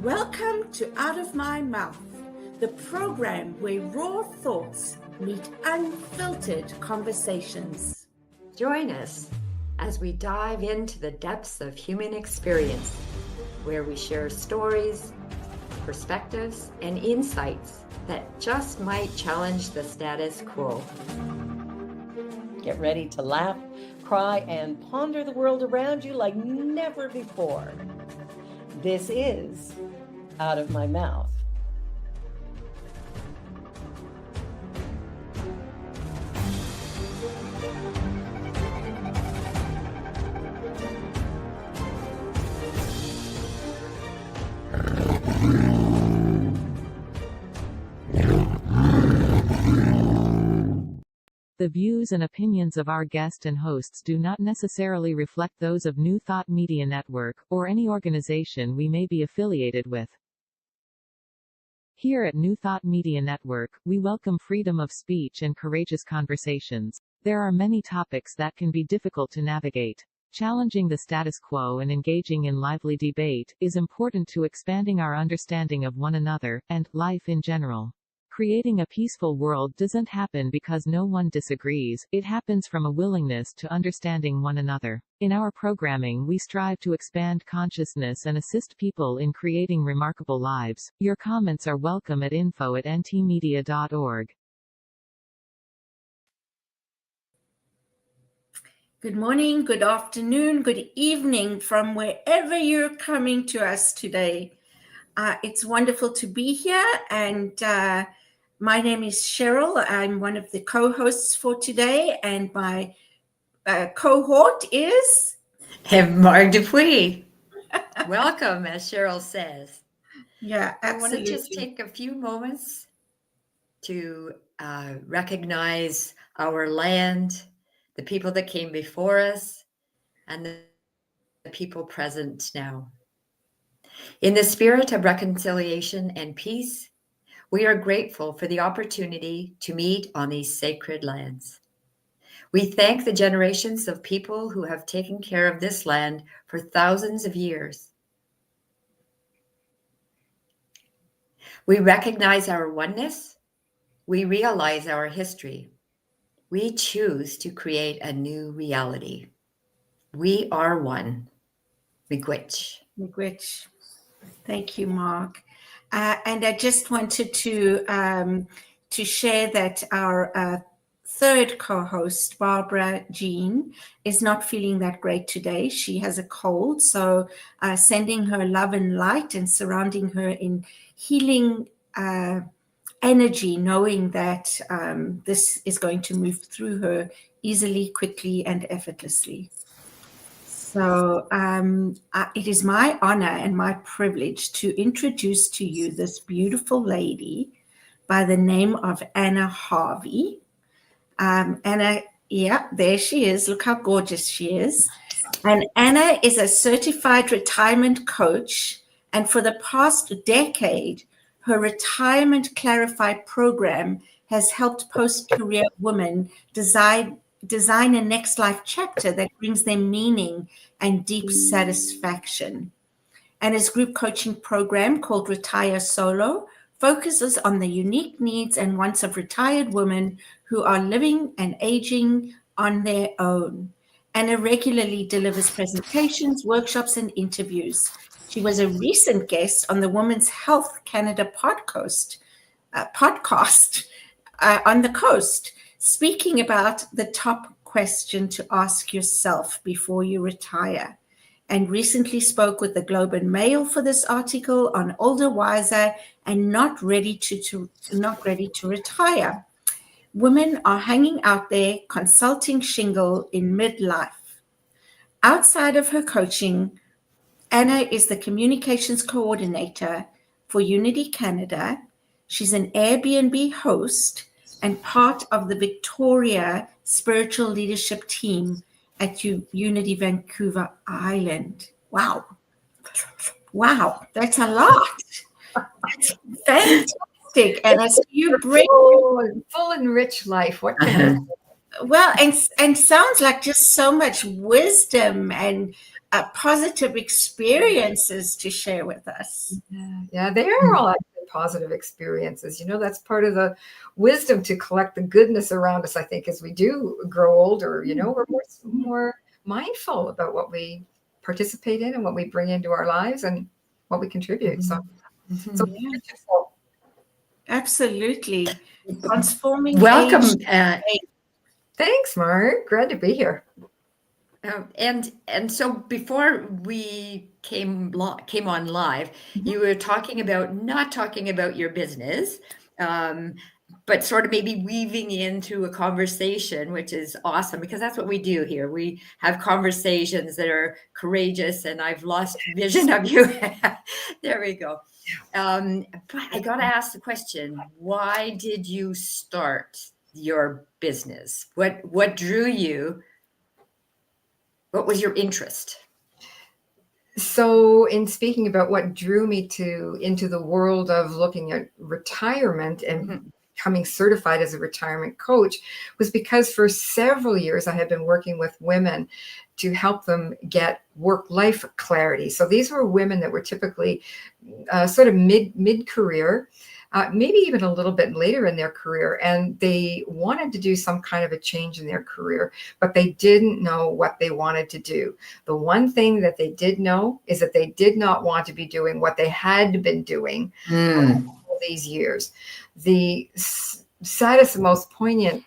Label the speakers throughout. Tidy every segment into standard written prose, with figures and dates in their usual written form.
Speaker 1: Welcome to Out of My Mouth, the program where raw thoughts meet unfiltered conversations.
Speaker 2: Join us as we dive into the depths of human experience, where we share stories, perspectives, and insights that just might challenge the status quo.
Speaker 3: Get ready to laugh, cry, and ponder the world around you like never before. This is Out of My Mouth.
Speaker 4: The views and opinions of our guest and hosts do not necessarily reflect those of New Thought Media Network, or any organization we may be affiliated with. Here at New Thought Media Network, we welcome freedom of speech and courageous conversations. There are many topics that can be difficult to navigate. Challenging the status quo and engaging in lively debate is important to expanding our understanding of one another, and life in general. Creating a peaceful world doesn't happen because no one disagrees, it happens from a willingness to understanding one another. In our programming, we strive to expand consciousness and assist people in creating remarkable lives. Your comments are welcome at info@ntmedia.org.
Speaker 1: Good morning, good afternoon, good evening from wherever you're coming to us today. It's wonderful to be here, and my name is Cheryl. I'm one of the co-hosts for today, and my cohort is
Speaker 2: Mark Dupuy. Welcome, as Cheryl says.
Speaker 1: Yeah, absolutely.
Speaker 2: I want to just take a few moments to recognize our land, the people that came before us, and the people present now. In the spirit of reconciliation and peace, we are grateful for the opportunity to meet on these sacred lands. We thank the generations of people who have taken care of this land for thousands of years. We recognize our oneness. We realize our history. We choose to create a new reality. We are one. Miigwech.
Speaker 1: Miigwech. Thank you, Mark. And I just wanted to share that our third co-host, Barbara Jean, is not feeling that great today. She has a cold, so sending her love and light and surrounding her in healing energy, knowing that this is going to move through her easily, quickly, and effortlessly. So it is my honor and my privilege to introduce to you this beautiful lady by the name of Anna Harvey. Anna, yeah, there she is. Look how gorgeous she is. And Anna is a certified retirement coach. And for the past decade, her Retirement Clarified program has helped post-career women design a next life chapter that brings them meaning and deep satisfaction. And his group coaching program called Retire Solo focuses on the unique needs and wants of retired women who are living and aging on their own. Anna regularly delivers presentations, workshops, and interviews. She was a recent guest on the Women's Health Canada podcast on the coast, speaking about the top question to ask yourself before you retire, and recently spoke with the Globe and Mail for this article on older, wiser, and not ready to retire. Women are hanging out there consulting Shingle in midlife. Outside of her coaching, Anna is the communications coordinator for Unity Canada. She's an Airbnb host and part of the Victoria Spiritual Leadership Team at Unity Vancouver Island. Wow, that's a lot. That's fantastic. And I see you bring
Speaker 2: full and rich life. What can
Speaker 1: well, and sounds like just so much wisdom and positive experiences to share with us.
Speaker 5: Yeah, they are all actually positive experiences. You know, that's part of the wisdom to collect the goodness around us, I think, as we do grow older. You know, we're more mindful about what we participate in and what we bring into our lives and what we contribute. So
Speaker 1: Yeah. Absolutely. Transforming
Speaker 2: Welcome.
Speaker 5: Thanks, Mark. Glad to be here.
Speaker 2: And so before we came on live, you were talking about not talking about your business, but sort of maybe weaving into a conversation, which is awesome because that's what we do here. We have conversations that are courageous, and I've lost vision of you. There we go. But I got to ask the question: why did you start your business? What drew you? What was your interest?
Speaker 5: So in speaking about what drew me into the world of looking at retirement and becoming certified as a retirement coach was because for several years I had been working with women to help them get work-life clarity. So these were women that were typically sort of mid-career, maybe even a little bit later in their career, and they wanted to do some kind of a change in their career, but they didn't know what they wanted to do. The one thing that they did know is that they did not want to be doing what they had been doing all these years. The saddest and most poignant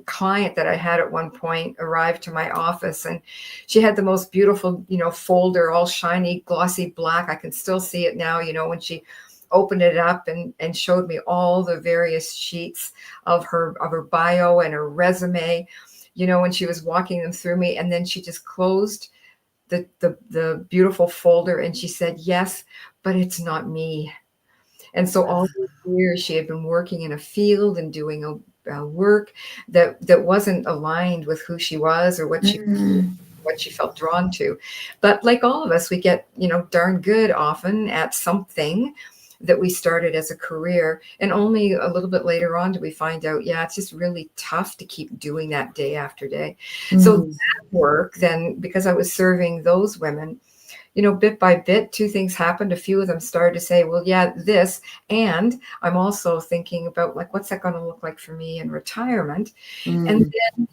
Speaker 5: client that I had at one point arrived to my office, and she had the most beautiful, folder, all shiny, glossy black. I can still see it now, when she opened it up and showed me all the various sheets of her bio and her resume, when she was walking them through me. And then she just closed the beautiful folder and she said, "Yes, but it's not me." And so all these years she had been working in a field and doing a work that wasn't aligned with who she was or what she felt drawn to. But like all of us, we get, darn good often at something that we started as a career. And only a little bit later on do we find out, it's just really tough to keep doing that day after day. So that work then, because I was serving those women, bit by bit, two things happened. A few of them started to say, well, this, and I'm also thinking about what's that going to look like for me in retirement? And then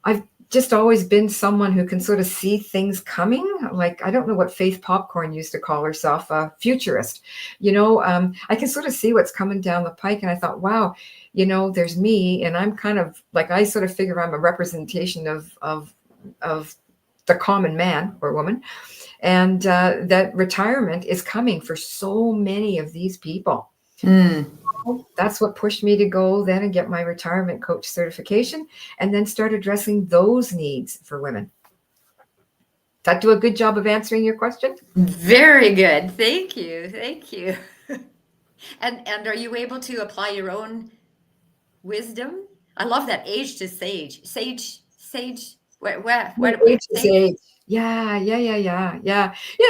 Speaker 5: I've just always been someone who can sort of see things coming. I don't know what Faith Popcorn used to call herself, a futurist. I can sort of see what's coming down the pike. And I thought, wow, there's me. And I'm kind of I sort of figure I'm a representation of the common man or woman. And that retirement is coming for so many of these people. That's what pushed me to go then and get my retirement coach certification and then start addressing those needs for women. Does that do a good job of answering your question?
Speaker 2: Very good. Thank you. And are you able to apply your own wisdom? I love that age to sage. What
Speaker 5: Age to sage. Yeah,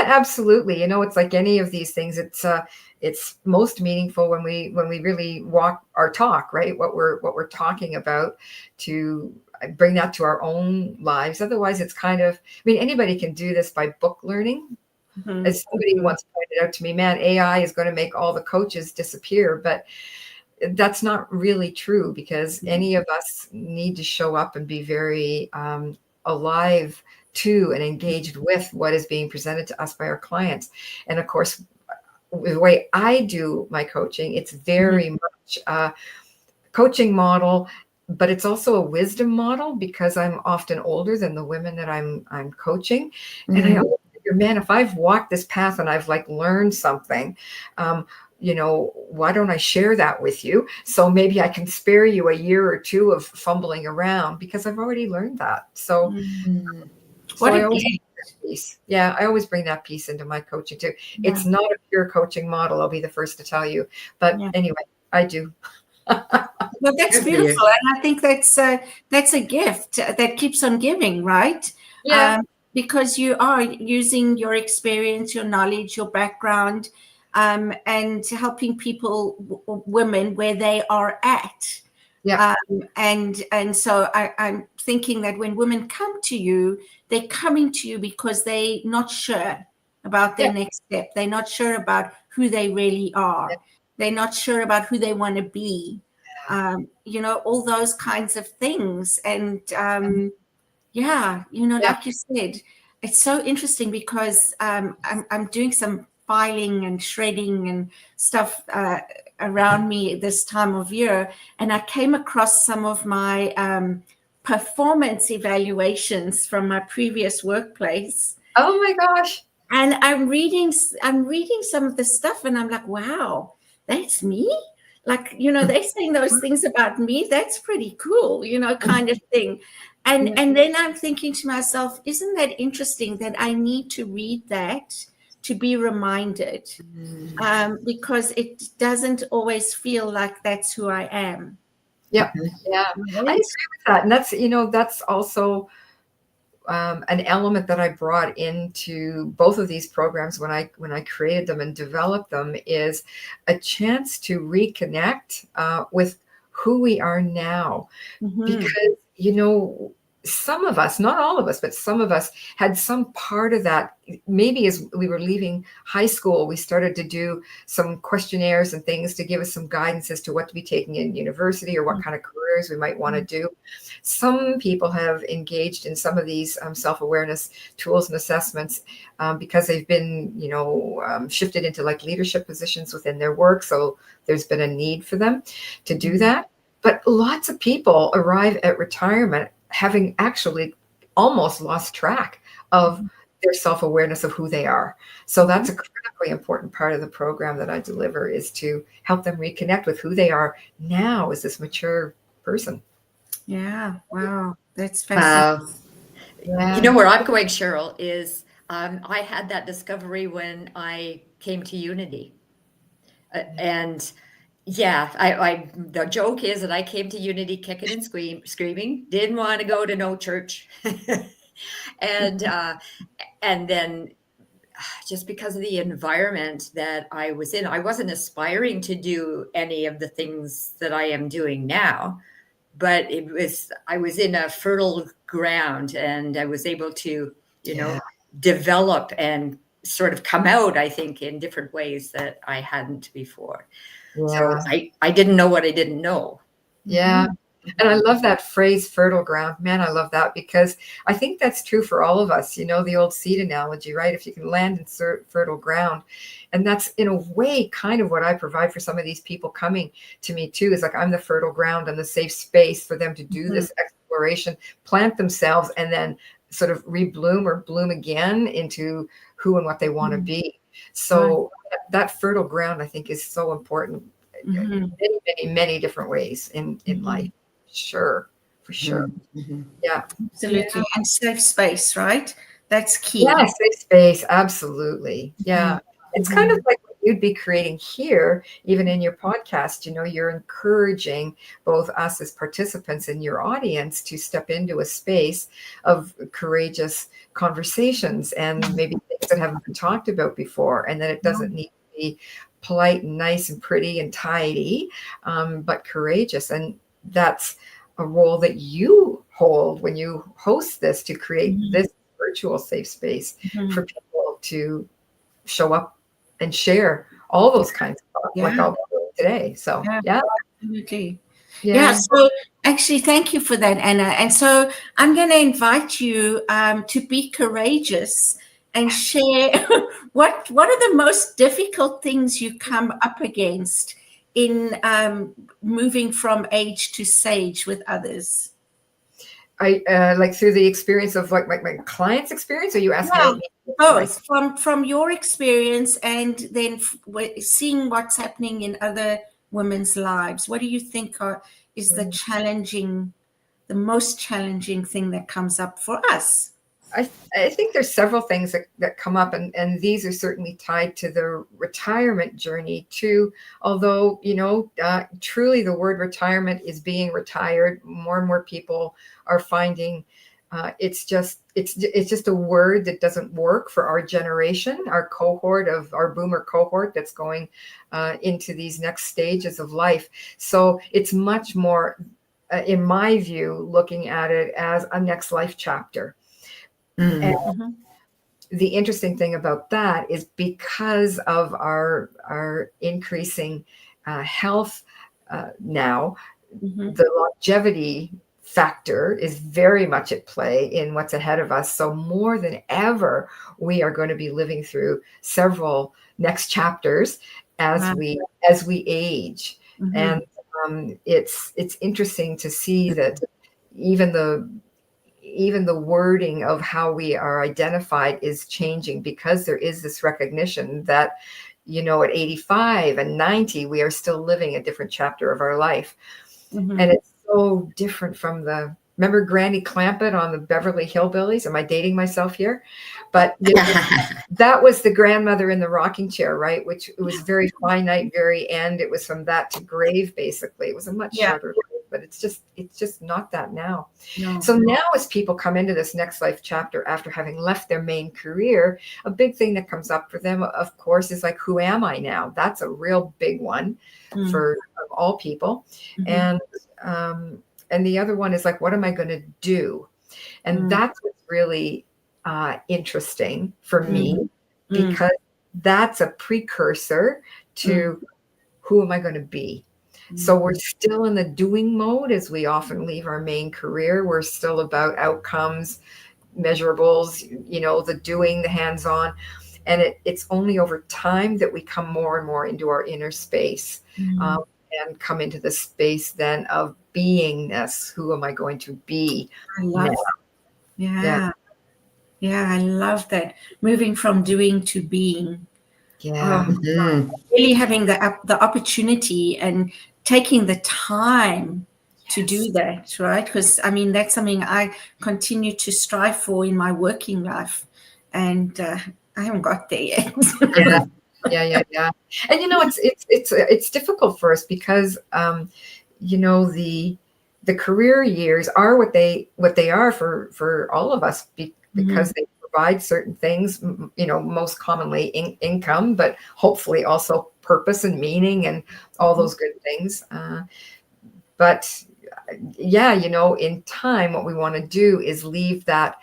Speaker 5: absolutely. It's like any of these things. It's most meaningful when we really walk our talk, right? What we're talking about, to bring that to our own lives. Otherwise, it's kind of, anybody can do this by book learning. As somebody once pointed out to me, man, AI is going to make all the coaches disappear, but that's not really true, because any of us need to show up and be very alive to and engaged with what is being presented to us by our clients. And of course, the way I do my coaching, it's very much a coaching model, but it's also a wisdom model, because I'm often older than the women that I'm coaching. And I always figure, man, if I've walked this path and I've learned something, why don't I share that with you? So maybe I can spare you a year or two of fumbling around, because I've already learned that. So, I always bring that piece into my coaching too. Yeah. It's not a pure coaching model, I'll be the first to tell you. But anyway, I do.
Speaker 1: Well, that's beautiful. And I think that's a gift that keeps on giving, right?
Speaker 5: Yeah.
Speaker 1: Because you are using your experience, your knowledge, your background, and helping people, women, where they are at.
Speaker 5: Yeah.
Speaker 1: And so I'm thinking that when women come to you, they're coming to you because they're not sure about their next step. They're not sure about who they really are. They're not sure about who they want to be. All those kinds of things. And like you said, it's so interesting because I'm doing some filing and shredding and stuff around me this time of year, and I came across some of my performance evaluations from my previous workplace.
Speaker 5: Oh my gosh!
Speaker 1: And I'm reading some of the stuff, and I'm like, wow, that's me. Like, they're saying those things about me. That's pretty cool, kind of thing. And then I'm thinking to myself, isn't that interesting that I need to read that to be reminded, because it doesn't always feel like that's who I am.
Speaker 5: Yeah. I agree with that. And that's also an element that I brought into both of these programs when I created them and developed them, is a chance to reconnect with who we are now. Because some of us, not all of us, but some of us had some part of that. Maybe as we were leaving high school, we started to do some questionnaires and things to give us some guidance as to what to be taking in university or what kind of careers we might want to do. Some people have engaged in some of these self-awareness tools and assessments because they've been, shifted into like leadership positions within their work. So there's been a need for them to do that. But lots of people arrive at retirement having actually almost lost track of their self-awareness of who they are. So that's a critically important part of the program that I deliver, is to help them reconnect with who they are now as this mature person.
Speaker 1: Yeah. Wow. That's fascinating.
Speaker 2: You know where I'm going, Cheryl, is I had that discovery when I came to Unity. And the joke is that I came to Unity kicking and screaming, didn't want to go to no church. And then just because of the environment that I was in, I wasn't aspiring to do any of the things that I am doing now, but I was in a fertile ground, and I was able to, develop and sort of come out, I think, in different ways that I hadn't before. So I didn't know what I didn't know.
Speaker 5: Yeah. And I love that phrase, fertile ground. Man, I love that, because I think that's true for all of us. The old seed analogy, right? If you can land in fertile ground. And that's in a way kind of what I provide for some of these people coming to me too, is like, I'm the fertile ground and the safe space for them to do this exploration, plant themselves, and then sort of rebloom or bloom again into who and what they want to be. So that fertile ground, I think, is so important in many, many, many different ways in life. For sure. Yeah.
Speaker 1: Absolutely. And safe space, right? That's key.
Speaker 5: Yeah, safe space. Absolutely. Yeah. It's kind of like what you'd be creating here, even in your podcast. You're encouraging both us as participants and your audience to step into a space of courageous conversations and maybe things that haven't been talked about before, and that it doesn't need to be polite and nice and pretty and tidy, but courageous. And that's a role that you hold when you host this, to create this virtual safe space for people to show up and share all those kinds of stuff, like I'll be doing today. So
Speaker 1: absolutely. Yeah. So actually, thank you for that, Anna. And so I'm going to invite you to be courageous and share what are the most difficult things you come up against in moving from age to sage with others.
Speaker 5: I like through the experience of like my client's experience. Are you asking me?
Speaker 1: Both from your experience and then seeing what's happening in other women's lives. What do you think is the most challenging thing that comes up for us?
Speaker 5: I think there's several things that come up, and these are certainly tied to the retirement journey too. Although, truly the word retirement is being retired. More and more people are finding it's just a word that doesn't work for our generation, our boomer cohort that's going into these next stages of life. So it's much more, in my view, looking at it as a next life chapter. And
Speaker 1: Mhm.
Speaker 5: the interesting thing about that is because of our increasing health now,
Speaker 1: Mhm.
Speaker 5: the longevity factor is very much at play in what's ahead of us. So more than ever, we are going to be living through several next chapters as
Speaker 1: Wow.
Speaker 5: we age. And
Speaker 1: Mhm.
Speaker 5: it's interesting to see that even the wording of how we are identified is changing, because there is this recognition that, at 85 and 90, we are still living a different chapter of our life.
Speaker 1: Mhm.
Speaker 5: And it's so different from remember Granny Clampett on the Beverly Hillbillies? Am I dating myself here? But that was the grandmother in the rocking chair, right? Which it was very finite, very end. It was from that to grave, basically. It was a much
Speaker 1: Yeah.
Speaker 5: shorter life, but it's just not that now.
Speaker 1: No.
Speaker 5: So now as people come into this next life chapter after having left their main career, a big thing that comes up for them, of course, is like, who am I now? That's a real big one for all people.
Speaker 1: Mhm.
Speaker 5: And the other one is like, what am I going to do? And that's what's really interesting for me, because that's a precursor to who am I going to be? So we're still in the doing mode as we often leave our main career. We're still about outcomes, measurables, the doing, the hands-on. And it's only over time that we come more and more into our inner space, and come into the space then of beingness. Who am I going to be?
Speaker 1: I love
Speaker 5: now?
Speaker 1: Yeah. Yeah, I love that. Moving from doing to being.
Speaker 5: Yeah.
Speaker 1: Really having the opportunity and taking the time to do that, right? Because I mean, that's something I continue to strive for in my working life, and I haven't got there yet.
Speaker 5: Yeah. And it's difficult for us because the career years are what they are for all of us, because they provide certain things, most commonly income, but hopefully also purpose and meaning and all those good things. But yeah, in time, what we want to do is leave that.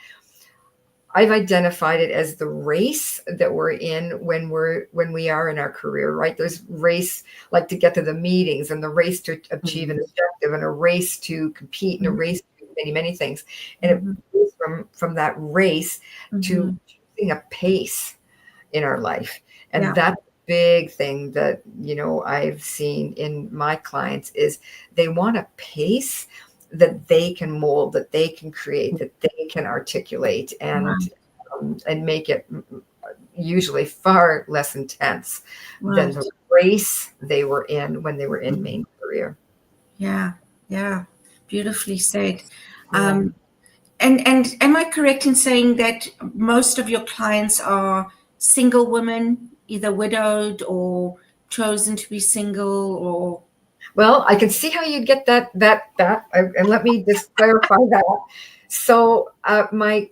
Speaker 5: I've identified it as the race that we're in when we are in our career, right? There's race, like to get to the meetings, and the race to achieve an objective, and a race to compete, and a race to do many, many things. And it moves from that race to choosing a pace in our life. And that's a big thing that, I've seen in my clients is they want a pace that they can mold, that they can create, that they can articulate, and make it usually far less intense than the race they were in when they were in main career.
Speaker 1: Yeah, beautifully said.
Speaker 5: Yeah.
Speaker 1: And am I correct in saying that most of your clients are single women, either widowed or chosen to be single, or?
Speaker 5: Well, I can see how you get that, and let me just clarify that. So my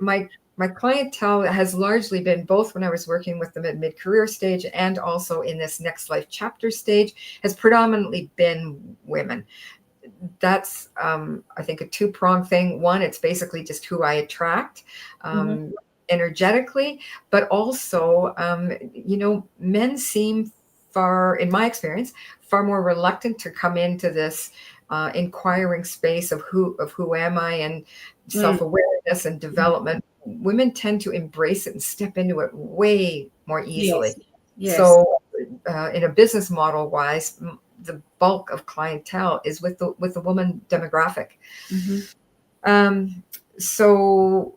Speaker 5: clientele has largely been, both when I was working with them at mid-career stage and also in this next life chapter stage, has predominantly been women. That's I think a two-pronged thing. One, it's basically just who I attract energetically, but also men seem in my experience, far more reluctant to come into this inquiring space of who am I, and self-awareness and development. Women tend to embrace it and step into it way more easily.
Speaker 1: Yes.
Speaker 5: So in a business model wise, the bulk of clientele is with the woman demographic. So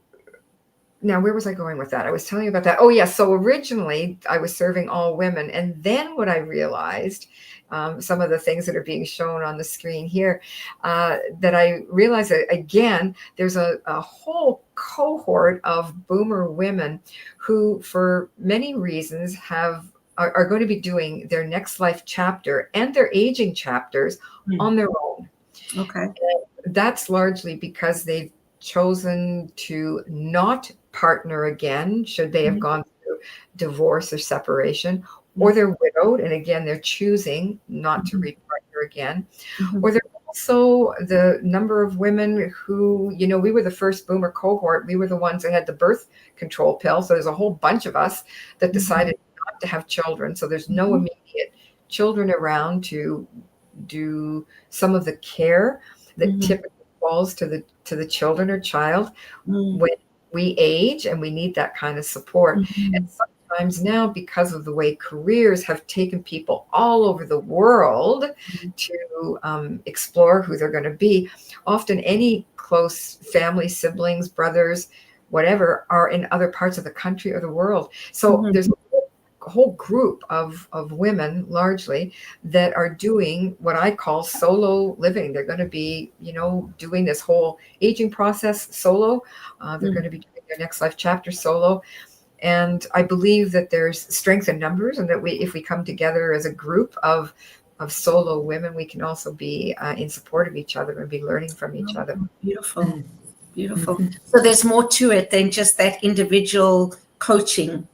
Speaker 5: now, where was I going with that? I was telling you about that. Oh, yeah. So originally I was serving all women. And then what I realized, some of the things that are being shown on the screen here, that I realized that, again, there's a whole cohort of boomer women who, for many reasons, are going to be doing their next life chapter and their aging chapters on their own.
Speaker 1: Okay.
Speaker 5: And that's largely because they've chosen to not partner again, should they have gone through divorce or separation, or they're widowed, and again, they're choosing not to repartner again, or they're also the number of women who, we were the first boomer cohort. We were the ones that had the birth control pill. So there's a whole bunch of us that decided not to have children. So there's no immediate children around to do some of the care that typically falls to the children or child when we age, and we need that kind of support. And sometimes now, because of the way careers have taken people all over the world to explore who they're going to be, often any close family, siblings, brothers, whatever, are in other parts of the country or the world. So there's a whole group of women largely that are doing what I call solo living. They're going to be, doing this whole aging process solo. They're going to be doing their next life chapter solo. And I believe that there's strength in numbers, and that if we come together as a group of solo women, we can also be in support of each other and be learning from each other.
Speaker 1: Beautiful. Beautiful. So there's more to it than just that individual coaching.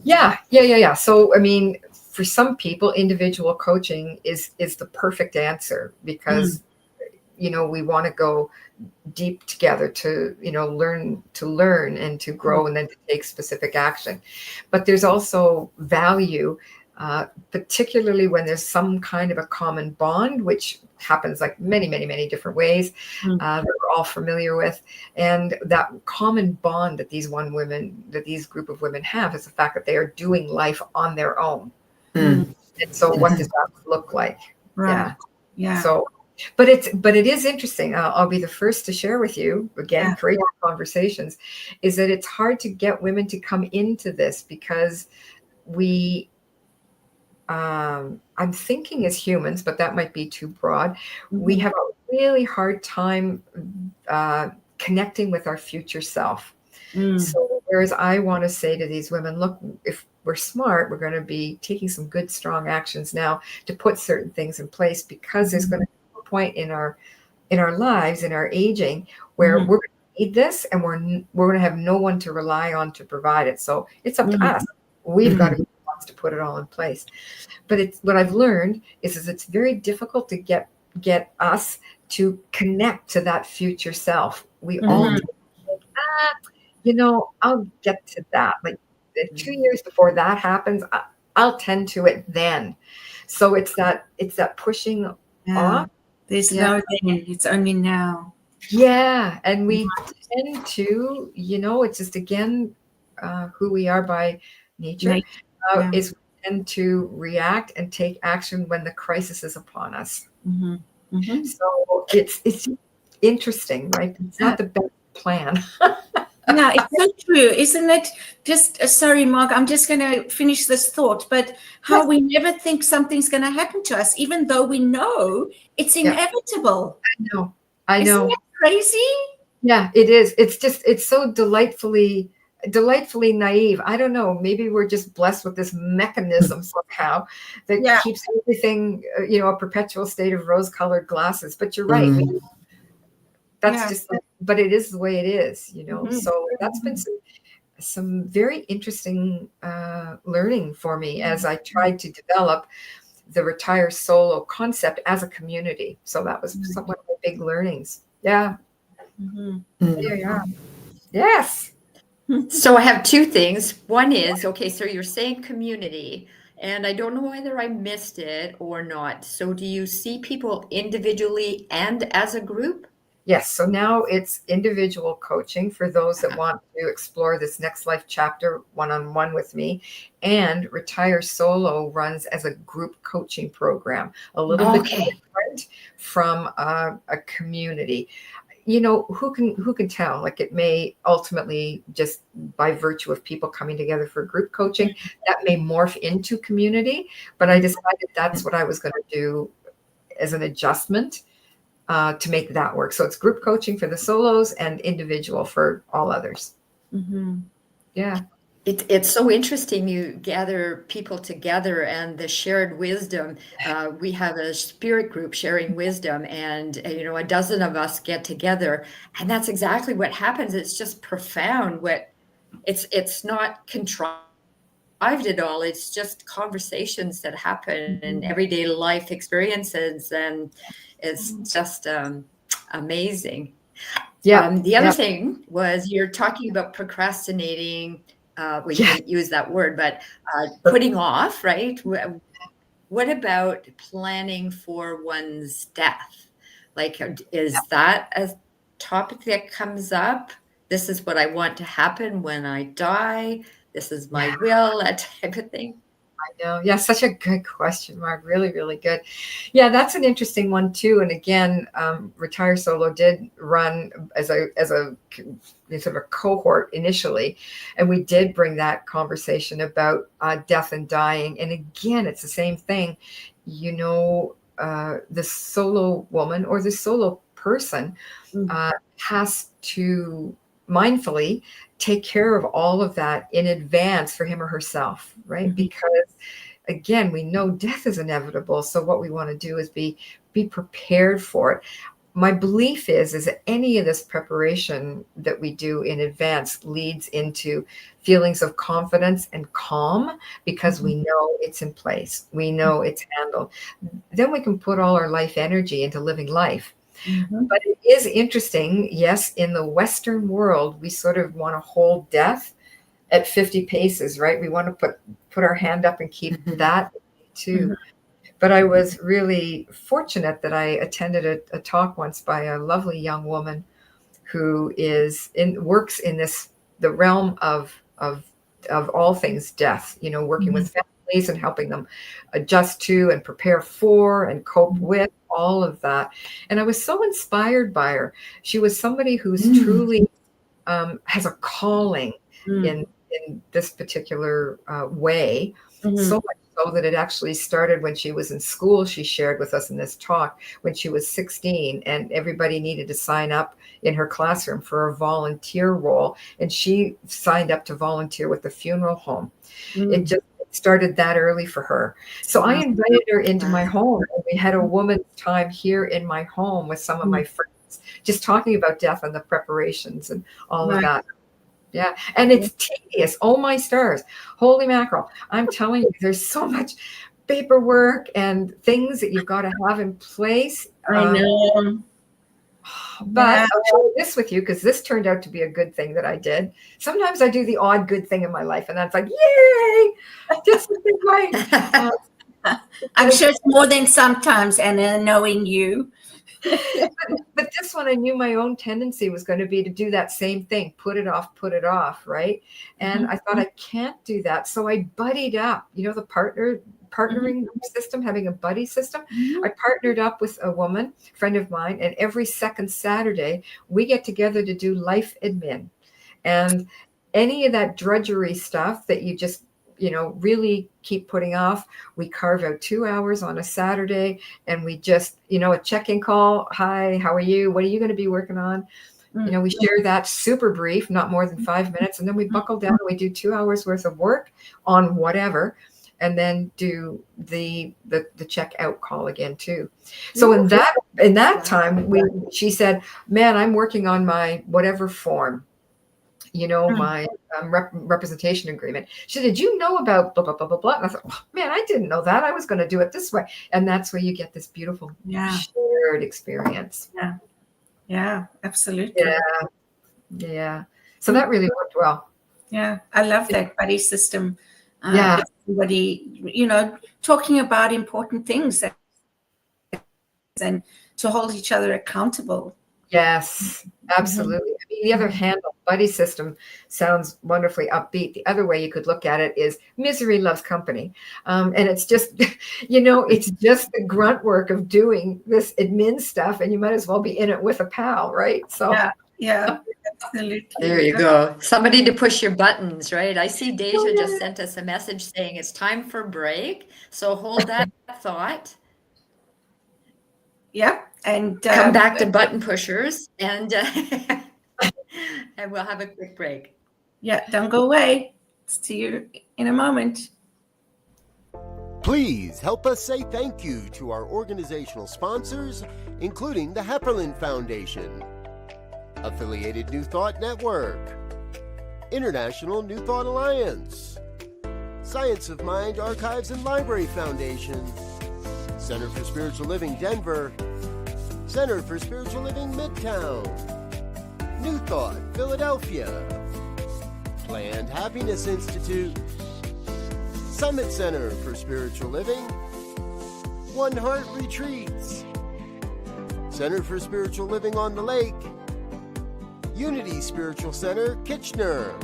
Speaker 5: Yeah. So, I mean, for some people, individual coaching is the perfect answer, because, we want to go deep together to, learn and to grow and then to take specific action. But there's also value, particularly when there's some kind of a common bond, which happens like many, many, many different ways that we're all familiar with. And that common bond that these group of women have is the fact that they are doing life on their own. And so what does that look like?
Speaker 1: Right. Yeah.
Speaker 5: So, but it is interesting. I'll be the first to share with you, again, creative conversations, is that it's hard to get women to come into this, because I'm thinking as humans, but that might be too broad. We have a really hard time connecting with our future self. So whereas I want to say to these women, look, if we're smart, we're going to be taking some good, strong actions now to put certain things in place, because there's going to be a point in our lives, in our aging, where we're going to need this, and we're going to have no one to rely on to provide it. So it's up to us. We've got to be the ones to put it all in place. But what I've learned is it's very difficult to get us to connect to that future self. We all think, I'll get to that. Like 2 years before that happens, I'll tend to it then. So it's that pushing off.
Speaker 1: There's no then, it's only now.
Speaker 5: Yeah. And we tend to, it's just, again, who we are by nature, is we tend to react and take action when the crisis is upon us. So it's interesting, right? It's not the best plan.
Speaker 1: Yeah, it's so true, isn't it? Just sorry, Mark, I'm just going to finish this thought, but how we never think something's going to happen to us, even though we know it's inevitable.
Speaker 5: I know.
Speaker 1: Isn't that crazy?
Speaker 5: Yeah, it is. It's so delightfully naive. I don't know. Maybe we're just blessed with this mechanism somehow that keeps everything, a perpetual state of rose-colored glasses. But you're right. That's just, but it is the way it is, So that's been some very interesting learning for me as I tried to develop the retire solo concept as a community. So that was some of my big learnings. Yeah. Yeah. Yes.
Speaker 2: So I have two things. One is, okay, so you're saying community, and I don't know whether I missed it or not. So do you see people individually and as a group?
Speaker 5: Yes. So now it's individual coaching for those that want to explore this next life chapter one-on-one with me, and Retire Solo runs as a group coaching program, a little bit different from a community. Who can tell? Like, it may ultimately, just by virtue of people coming together for group coaching, that may morph into community. But I decided that's what I was going to do as an adjustment to make that work. So it's group coaching for the solos and individual for all others. Yeah.
Speaker 2: It's so interesting. You gather people together and the shared wisdom. We have a spirit group sharing wisdom, and a dozen of us get together, and that's exactly what happens. It's just profound. It's not contrived. it all. It's just conversations that happen in everyday life experiences, and it's just amazing.
Speaker 5: Yeah.
Speaker 2: The other thing was you're talking about procrastinating. Well, you didn't use that word, but putting off, right? What about planning for one's death? Like, is that a topic that comes up? This is what I want to happen when I die. This is my will, that type of thing.
Speaker 5: I know. Yeah, such a good question, Mark. Really, really good. Yeah, that's an interesting one too. And again, Retire Solo did run as a sort of a cohort initially, and we did bring that conversation about death and dying. And again, it's the same thing. You know, the solo woman or the solo person has to mindfully take care of all of that in advance for him or herself, right? Because again, we know death is inevitable. So what we want to do is be prepared for it. My belief is that any of this preparation that we do in advance leads into feelings of confidence and calm, because we know it's in place. We know it's handled. Then we can put all our life energy into living life. But it is interesting. Yes, in the Western world, we sort of want to hold death at 50 paces, right? We want to put our hand up and keep that too. But I was really fortunate that I attended a talk once by a lovely young woman who works in the realm of all things death, you know, working with families and helping them adjust to and prepare for and cope with all of that. And I was so inspired by her. She was somebody who's truly has a calling in this particular way, so much so that it actually started when she was in school. She shared with us in this talk when she was 16, and everybody needed to sign up in her classroom for a volunteer role, and she signed up to volunteer with the funeral home. It just started that early for her. So I invited her into my home, and we had a woman's time here in my home with some of my friends, just talking about death and the preparations and all of that. Yeah. And it's tedious. Oh my stars. Holy mackerel. I'm telling you, there's so much paperwork and things that you've got to have in place.
Speaker 1: I know.
Speaker 5: But I'll share this with you, because this turned out to be a good thing that I did. Sometimes I do the odd good thing in my life, and that's like, yay, just something right.
Speaker 1: I'm sure it's more than sometimes, and knowing you.
Speaker 5: But this one, I knew my own tendency was going to be to do that same thing, put it off, right? And I thought, I can't do that. So I buddied up, you know, the partnering system, having a buddy system. I partnered up with a woman, friend of mine, and every second Saturday we get together to do life admin. And any of that drudgery stuff that you just, you know, really keep putting off, we carve out 2 hours on a Saturday, and we just, you know, a check-in call. Hi, how are you? What are you going to be working on? You know, we share that, super brief, not more than 5 minutes. And then we buckle down and we do 2 hours worth of work on whatever, and then do the checkout call again too. So in that time, she said, man, I'm working on my whatever form, you know, my representation agreement. She said, did you know about blah, blah, blah, blah, blah? And I thought, oh, man, I didn't know that. I was going to do it this way. And that's where you get this beautiful shared experience.
Speaker 1: Yeah, absolutely.
Speaker 5: Yeah. So that really worked well.
Speaker 1: Yeah, I love that buddy system. Everybody, you know, talking about important things and to hold each other accountable.
Speaker 5: Yes, absolutely. I mean, the other hand, the buddy system sounds wonderfully upbeat. The other way you could look at it is misery loves company. And it's just, you know, it's just the grunt work of doing this admin stuff, and you might as well be in it with a pal, right? So
Speaker 1: yeah, absolutely.
Speaker 2: There you go. Somebody to push your buttons, right? I see Deja just sent us a message saying it's time for break. So hold that thought.
Speaker 1: Yeah. And
Speaker 2: come back to button pushers, and and we'll have a quick break.
Speaker 1: Yeah, don't go away. See you in a moment.
Speaker 6: Please help us say thank you to our organizational sponsors, including the Hepperlin Foundation, Affiliated New Thought Network, International New Thought Alliance, Science of Mind Archives and Library Foundation, Center for Spiritual Living Denver, Center for Spiritual Living Midtown, New Thought Philadelphia, Planned Happiness Institute, Summit Center for Spiritual Living, One Heart Retreats, Center for Spiritual Living on the Lake, Unity Spiritual Center Kitchener,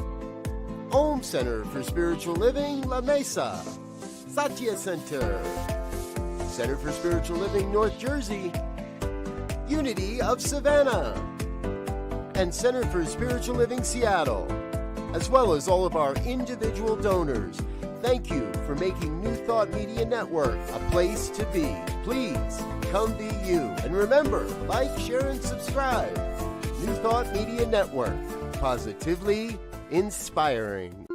Speaker 6: Om Center for Spiritual Living La Mesa, Satya Center, Center for Spiritual Living North Jersey, Unity of Savannah, and Center for Spiritual Living Seattle, as well as all of our individual donors. Thank you for making New Thought Media Network a place to be. Please come be you. And remember, like, share, and subscribe. New Thought Media Network, positively inspiring.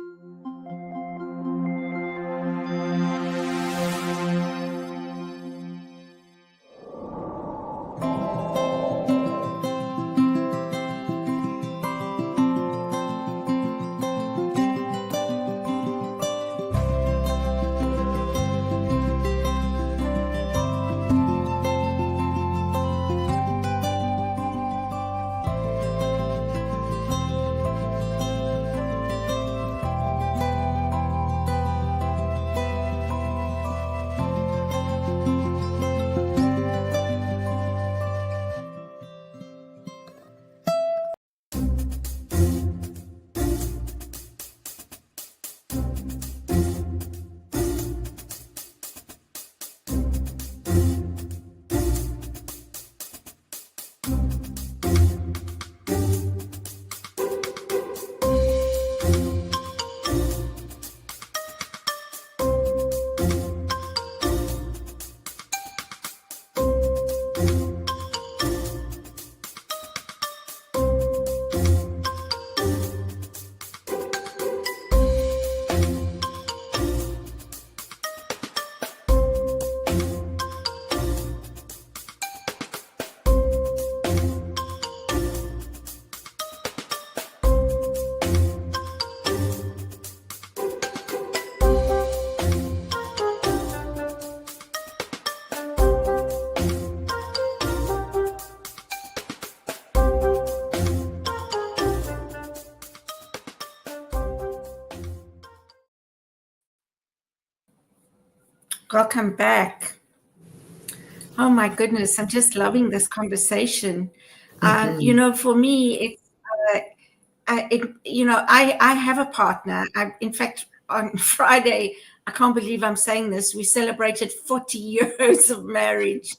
Speaker 1: Welcome back. Oh my goodness, I'm just loving this conversation. For me, I have a partner. In fact, on Friday, I can't believe I'm saying this, we celebrated 40 years of marriage.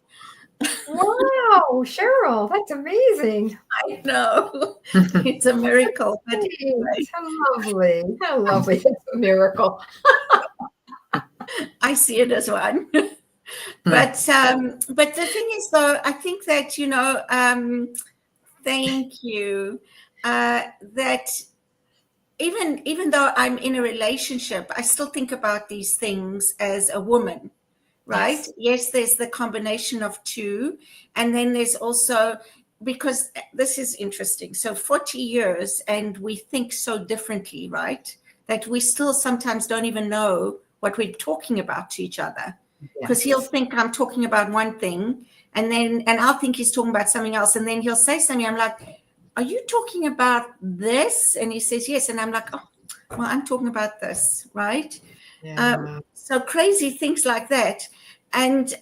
Speaker 5: Wow, Cheryl, that's amazing.
Speaker 1: I know. It's a miracle. But anyway.
Speaker 5: How lovely. How lovely. It's a miracle.
Speaker 1: I see it as one. But the thing is, though, I think that, thank you, that even though I'm in a relationship, I still think about these things as a woman, right? Yes, there's the combination of two. And then there's also, because this is interesting. So 40 years and we think so differently, right? That we still sometimes don't even know what we're talking about to each other, because he'll think I'm talking about one thing, and I'll think he's talking about something else, and then he'll say something. I'm like, "Are you talking about this?" And he says, "Yes," and I'm like, "Oh, well, I'm talking about this, right?"
Speaker 5: Yeah.
Speaker 1: So crazy things like that, and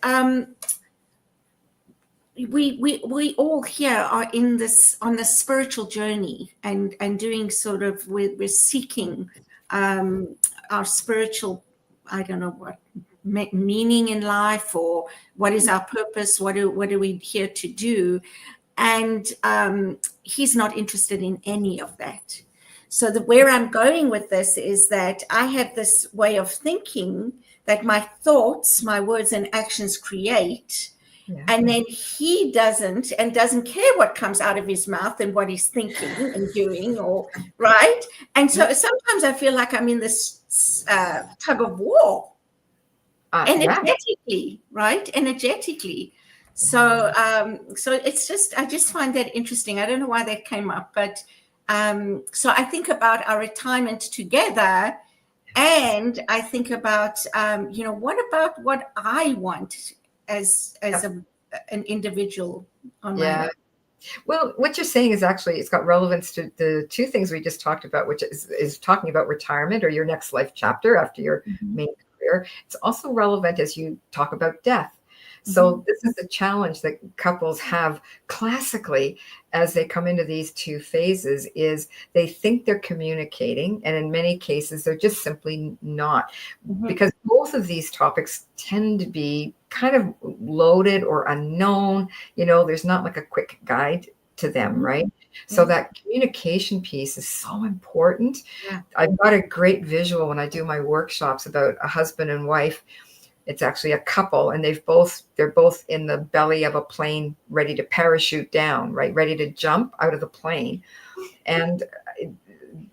Speaker 1: we all here are in this on this spiritual journey, and doing sort of we're seeking our spiritual, I don't know what meaning in life, or what is our purpose, what are we here to do, and he's not interested in any of that. So where I'm going with this is that I have this way of thinking that my thoughts, my words and actions create, and then he doesn't care what comes out of his mouth and what he's thinking and doing, or right. And so sometimes I feel like I'm in this tug of war, energetically, right? Energetically. So it's just, I just find that interesting. I don't know why that came up, but so I think about our retirement together And I think about, what about what I want as an individual on my own?
Speaker 5: Well, what you're saying is actually, it's got relevance to the two things we just talked about, which is talking about retirement or your next life chapter after your main career. It's also relevant as you talk about death. So this is the challenge that couples have classically as they come into these two phases, is they think they're communicating, and in many cases they're just simply not, because both of these topics tend to be kind of loaded or unknown. There's not like a quick guide to them, right? So that communication piece is so important. I've got a great visual when I do my workshops about a husband and wife. It's actually a couple, and they're both in the belly of a plane, ready to parachute down, right? Ready to jump out of the plane. And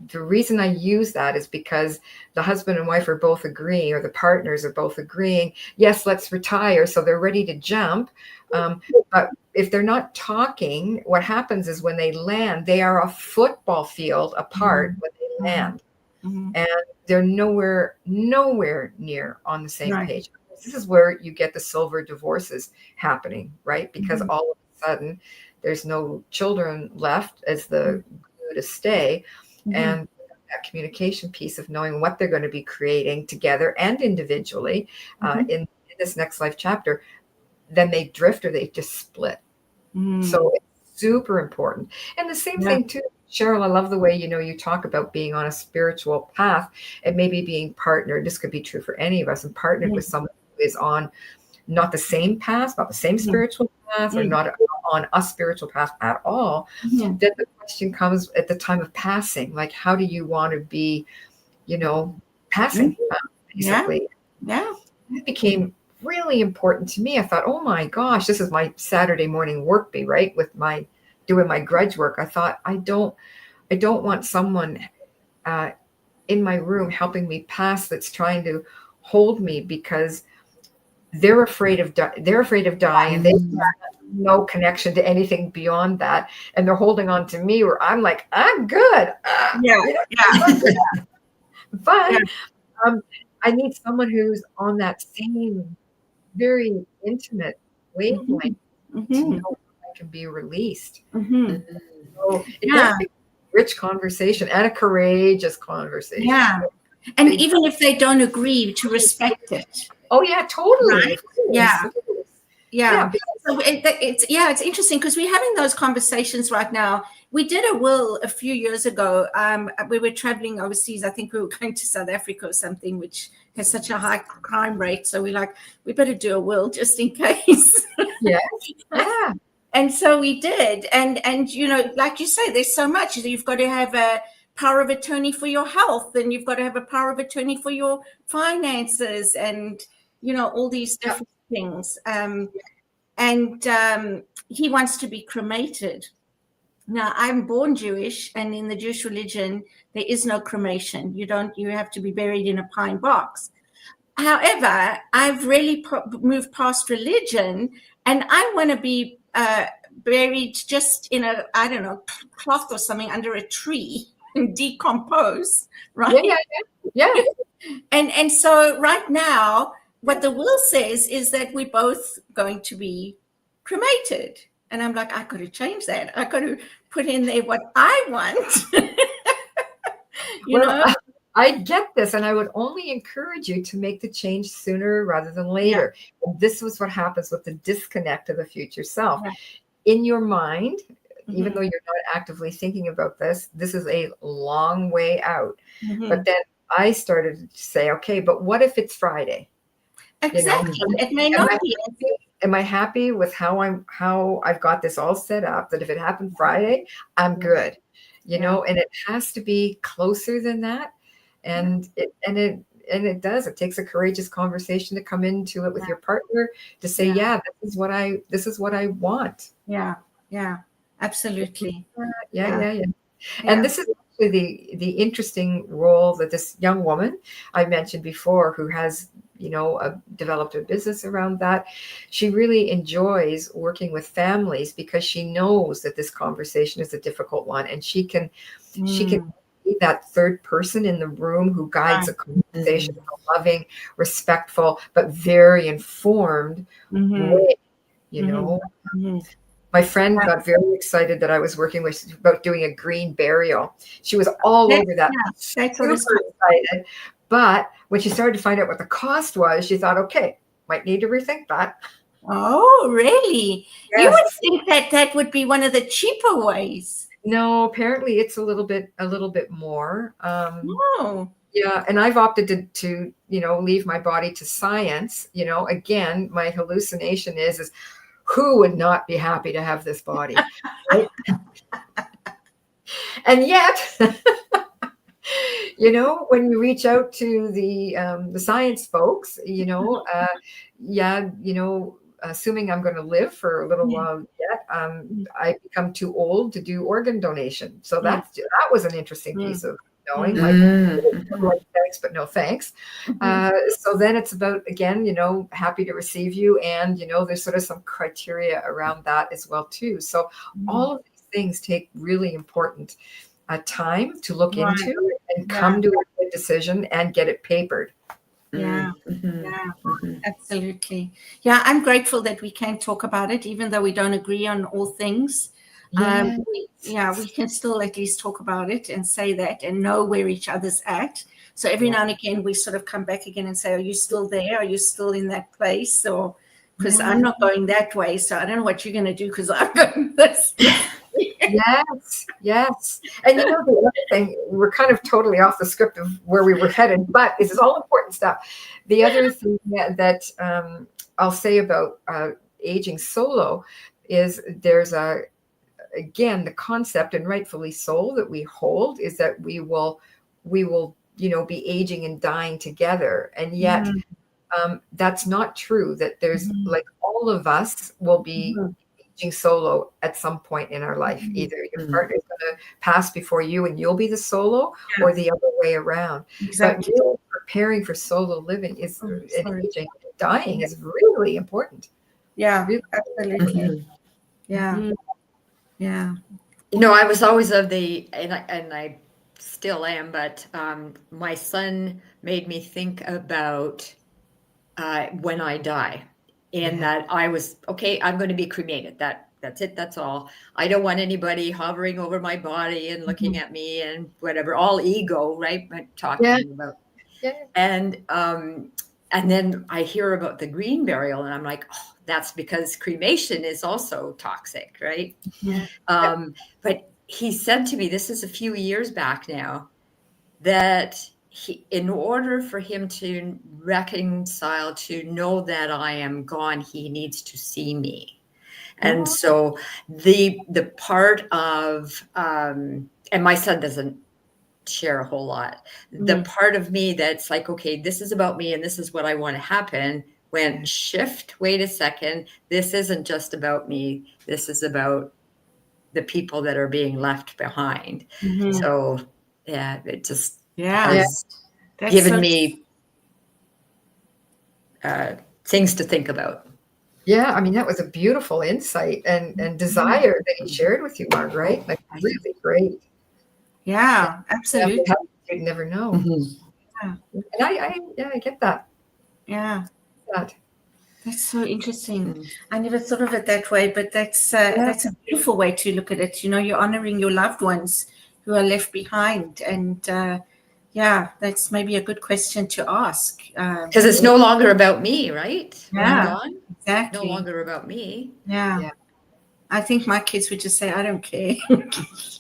Speaker 5: the reason I use that is because the husband and wife are both agreeing, or the partners are both agreeing, yes, let's retire. So they're ready to jump. But if they're not talking, what happens is when they land, they are a football field apart when they land. And they're nowhere near on the same page. This is where you get the silver divorces happening, right? Because all of a sudden there's no children left as the glue to stay. And that communication piece of knowing what they're going to be creating together and individually in this next life chapter, then they drift or they just split. So it's super important. And the same thing too, Cheryl, I love the way, you talk about being on a spiritual path and maybe being partnered. This could be true for any of us, and partnered with someone who is on not the same path, not the same spiritual path, or not on a spiritual path at all. Then the question comes at the time of passing, like, how do you want to be, passing, basically. It became really important to me. I thought, oh my gosh, this is my Saturday morning work be, right? With doing my grudge work. I thought, I don't want someone in my room helping me pass that's trying to hold me because they're afraid of dying, and they have no connection to anything beyond that, and they're holding on to me where I'm like, I'm good. But I need someone who's on that same very intimate wavelength to know I can be released. So it does be a rich conversation and a courageous conversation.
Speaker 1: And even if they don't agree, to respect it.
Speaker 5: Oh yeah, totally.
Speaker 1: Right? So it's interesting because we're having those conversations right now. We did a will a few years ago. We were traveling overseas. I think we were going to South Africa or something, which has such a high crime rate. So we're like, we better do a will just in case. And so we did. And like you say, there's so much. You've got to have a power of attorney for your health, and you've got to have a power of attorney for your finances, and all these different things. He wants to be cremated. Now, I'm born Jewish, and in the Jewish religion, there is no cremation. You have to be buried in a pine box. However, I've really moved past religion, and I want to be buried just in a, I don't know, cloth or something under a tree and decompose, right? And so right now, what the will says is that we're both going to be cremated. And I'm like, I got to change that. I got to put in there what I want. you know?
Speaker 5: I get this, and I would only encourage you to make the change sooner rather than later. Yeah. This was what happens with the disconnect of the future self. Yeah. In your mind, even though you're not actively thinking about this is a long way out. But then I started to say, okay, but what if it's Friday?
Speaker 1: Exactly. It may not be.
Speaker 5: Am I happy with how I've got this all set up, that if it happened Friday, I'm good, know, and it has to be closer than that. And it does. It takes a courageous conversation to come into it with your partner to say, this is what I want.
Speaker 1: Yeah, absolutely.
Speaker 5: Yeah. And this is actually the interesting role that this young woman I mentioned before, who has, developed a business around that. She really enjoys working with families because she knows that this conversation is a difficult one, and she can be that third person in the room who guides a conversation in a loving, respectful, but very informed way, you know. My friend got very excited that I was working with about doing a green burial. She was all over that.
Speaker 1: That's
Speaker 5: Super excited. But when she started to find out what the cost was, she thought, okay, might need to rethink that.
Speaker 1: Oh, really?
Speaker 5: Yes.
Speaker 1: You would think that that would be one of the cheaper ways.
Speaker 5: No, apparently it's a little bit more.
Speaker 1: Oh.
Speaker 5: Yeah, and I've opted to leave my body to science. Again, my hallucination is who would not be happy to have this body? Right? And yet, when you reach out to the science folks, assuming I'm going to live for a little while yet, I become too old to do organ donation. So that was an interesting piece of knowing. Like, thanks, but no thanks. So then it's about, again, happy to receive you. And, there's sort of some criteria around that as well, too. So all of these things take really important time to look into and come to a good decision and get it papered.
Speaker 1: Yeah, absolutely. Yeah, I'm grateful that we can talk about it, even though we don't agree on all things. We can still at least talk about it and say that and know where each other's at. So every now and again, we sort of come back again and say, are you still there? Are you still in that place? Or because I'm not going that way, so I don't know what you're going to do because I'm going this.
Speaker 5: Yes. And the other thing, we're kind of totally off the script of where we were headed, but this is all important stuff. The other thing that I'll say about aging solo is there's again, the concept, and rightfully so, that we hold is that we will be aging and dying together. And yet that's not true, that there's like all of us will be aging solo at some point in our life. Either your partner is going to pass before you and you'll be the solo, or the other way around.
Speaker 1: Exactly.
Speaker 5: But really preparing for solo living is and aging and dying is really important.
Speaker 1: Yeah,
Speaker 5: really
Speaker 1: absolutely. Yeah.
Speaker 2: I was always of the, and I still am, but my son made me think about when I die, and that I was, okay, I'm going to be cremated. That's it. That's all. I don't want anybody hovering over my body and looking at me and whatever, all ego, right? But talking about. Yeah. And then I hear about the green burial and I'm like, oh, that's because cremation is also toxic, right?
Speaker 1: Yeah.
Speaker 2: But he said to me, this is a few years back now, that in order for him to reconcile, to know that I am gone, he needs to see me. And so the part of, and my son doesn't share a whole lot, the part of me that's like, okay, this is about me and this is what I want to happen, went shift, wait a second, this isn't just about me, this is about the people that are being left behind. So it just has given me things to think about.
Speaker 5: Yeah, I mean, that was a beautiful insight and desire that he shared with you, Marg, right? Like, really great.
Speaker 1: Yeah, absolutely.
Speaker 5: You'd never know. And I get that.
Speaker 1: Yeah. That's so interesting. I never thought of it that way, but that's a beautiful way to look at it. You're honoring your loved ones who are left behind. And that's maybe a good question to ask.
Speaker 2: Because it's no longer about me, right?
Speaker 1: Yeah, exactly.
Speaker 2: No longer about me.
Speaker 1: Yeah. I think my kids would just say, I don't care.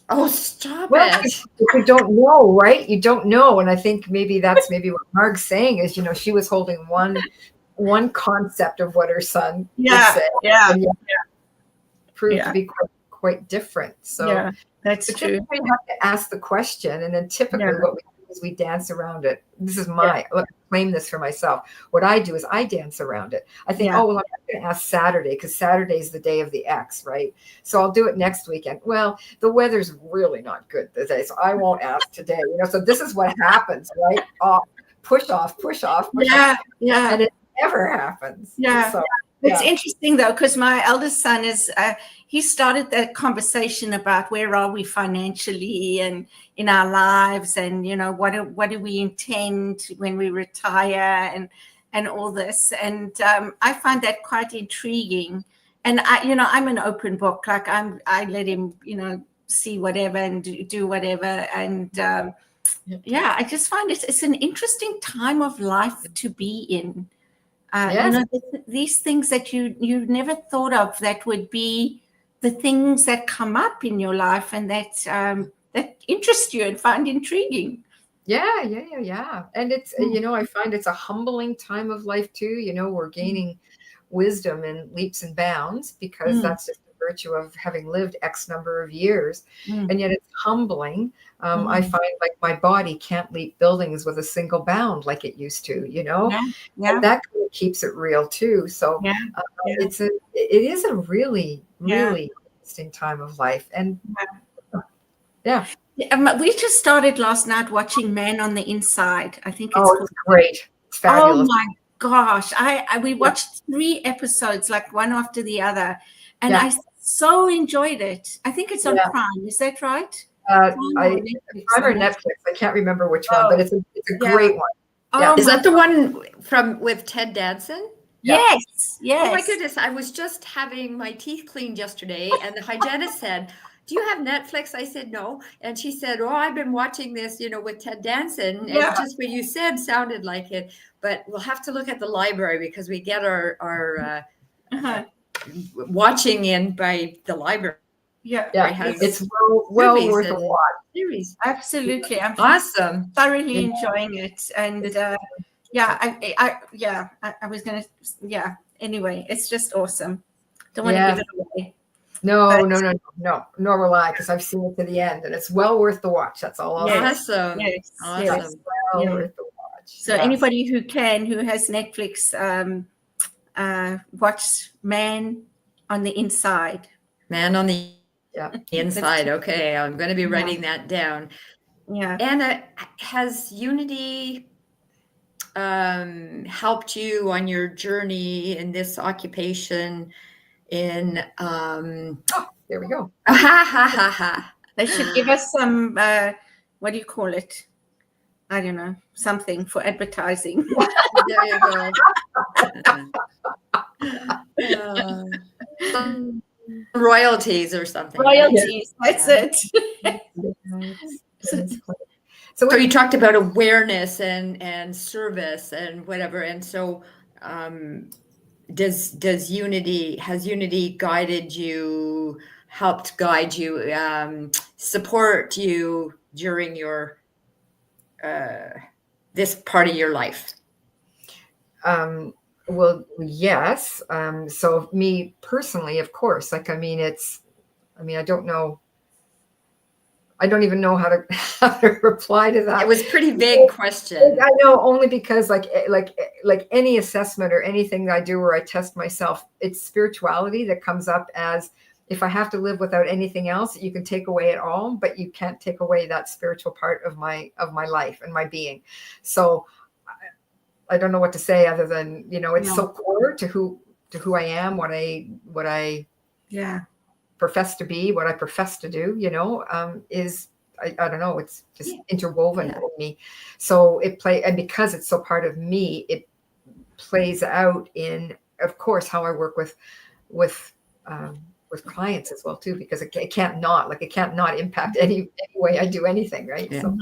Speaker 2: Oh, stop it.
Speaker 5: You don't know, right? You don't know. And I think maybe that's what Marg's saying is, she was holding one concept of what her son would say. And proved to be quite different. So
Speaker 1: that's true.
Speaker 5: We have to ask the question, and then typically what we do is we dance around it. This is look, I claim this for myself. What I do is I dance around it. I think, I'm not going to ask Saturday because Saturday is the day of the ex, right? So I'll do it next weekend. Well, the weather's really not good today, so I won't ask today. So this is what happens, right? Push off.
Speaker 1: Yeah.
Speaker 5: And it never happens.
Speaker 1: Yeah.
Speaker 5: So
Speaker 1: It's interesting though, because my eldest son is, he started the conversation about where are we financially and in our lives, and what do we intend when we retire, and all this, and I find that quite intriguing. And I'm an open book. Like I let him see whatever and do whatever, and I just find it's an interesting time of life to be in.
Speaker 5: Yes.
Speaker 1: These things that you never thought of, that would be the things that come up in your life and that interest you and find intriguing.
Speaker 5: Yeah. And it's, I find it's a humbling time of life too. We're gaining wisdom in leaps and bounds, because that's just the virtue of having lived X number of years. And yet it's humbling. I find like my body can't leap buildings with a single bound like it used to, And that kind of keeps it real too. So it is a really, really interesting time of life. And
Speaker 1: we just started last night watching Man on the Inside. I think
Speaker 5: it's great. It's fabulous.
Speaker 1: Oh my gosh. We watched 3 episodes, like one after the other, and I so enjoyed it. I think it's on Prime. Is that right?
Speaker 5: Prime or Netflix. I can't remember which one, but it's a great one.
Speaker 2: Is that the one with Ted Danson?
Speaker 1: Yes.
Speaker 2: Oh my goodness. I was just having my teeth cleaned yesterday, and the hygienist said, do you have Netflix? I said, no. And she said, oh, I've been watching this, with Ted Danson. And just what you said sounded like it. But we'll have to look at the library, because we get our watching in by the library.
Speaker 5: It's well worth a watch.
Speaker 2: Series.
Speaker 1: Absolutely. I'm
Speaker 2: awesome.
Speaker 1: Thoroughly enjoying it. And I was going to, anyway, it's just awesome. Don't want to give it away.
Speaker 5: No, nor will I, because I've seen it to the end, and it's well worth the watch. That's all I'll say.
Speaker 2: Awesome.
Speaker 1: Yes.
Speaker 5: Well worth the watch.
Speaker 1: So anybody who has Netflix, watch Man on the Inside.
Speaker 2: Man on the Inside. Okay, I'm going to be writing that down.
Speaker 1: Yeah.
Speaker 2: Anna, has Unity helped you on your journey in this occupation? There
Speaker 5: we go.
Speaker 1: They should give us some, what do you call it? I don't know, something for advertising.
Speaker 2: There you go. Royalties or something.
Speaker 1: Royalties, that's it.
Speaker 2: So you talked about awareness and service and whatever. And so has Unity guided you, helped guide you, support you during your this part of your life?
Speaker 5: Well, yes. So me personally, of course, I don't even know how to reply to that.
Speaker 2: It was a pretty vague question.
Speaker 5: I know, only because like any assessment or anything that I do where I test myself, it's spirituality that comes up as, if I have to live without anything else, you can take away it all, but you can't take away that spiritual part of my life and my being. So I don't know what to say other than, it's so core to who I am, what I profess to be, what I profess to do, is, I don't know, it's just interwoven in me. So and because it's so part of me, it plays out in, of course, how I work with clients as well too, because it can't not impact any way I do anything, right?
Speaker 2: Yeah.
Speaker 5: So,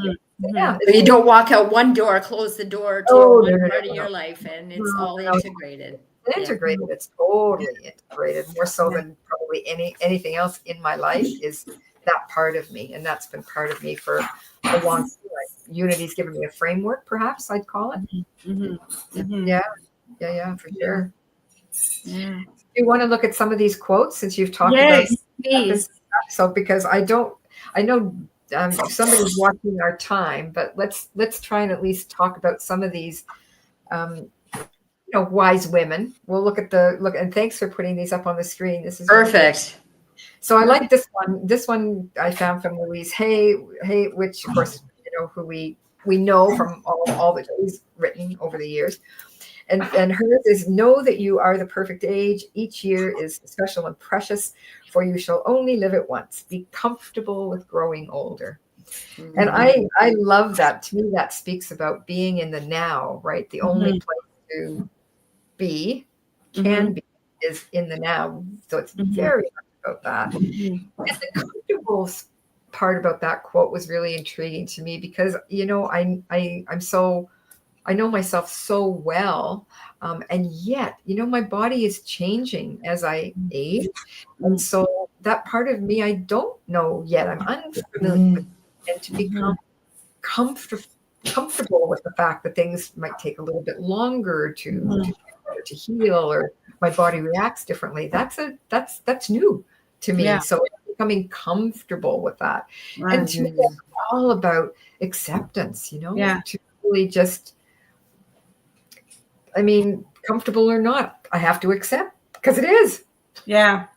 Speaker 2: So you don't walk out one door, close the door to one part of your life, and it's all integrated.
Speaker 5: Integrated. It's totally integrated, more so than probably anything else in my life is that part of me, and that's been part of me for a long time. Unity's given me a framework, perhaps I'd call it. Yeah, for sure.
Speaker 1: Yeah.
Speaker 5: You want to look at some of these quotes since you've talked
Speaker 1: about
Speaker 5: this? So because I know somebody's watching our time, but let's try and at least talk about some of these wise women. We'll look, and thanks for putting these up on the screen. This is
Speaker 2: perfect.
Speaker 5: So I like this one. This one I found from Louise Hay, which of course who we know from all that she's written over the years. And hers is, know that you are the perfect age. Each year is special and precious, for you shall only live it once. Be comfortable with growing older. And I love that. To me, that speaks about being in the now, right? The only place to be, can be, is in the now. So it's very much about that. And the comfortable part about that quote was really intriguing to me because, you know, I know myself so well, and yet, you know, my body is changing as I age. And so that part of me, I don't know yet. I'm unfamiliar with it. And to become comfortable with the fact that things might take a little bit longer to heal, or my body reacts differently. That's new to me.
Speaker 1: Yeah.
Speaker 5: So becoming comfortable with that. And to me, it's all about acceptance, you know, to really just, I mean, comfortable or not, I have to accept, because it is.
Speaker 1: Yeah,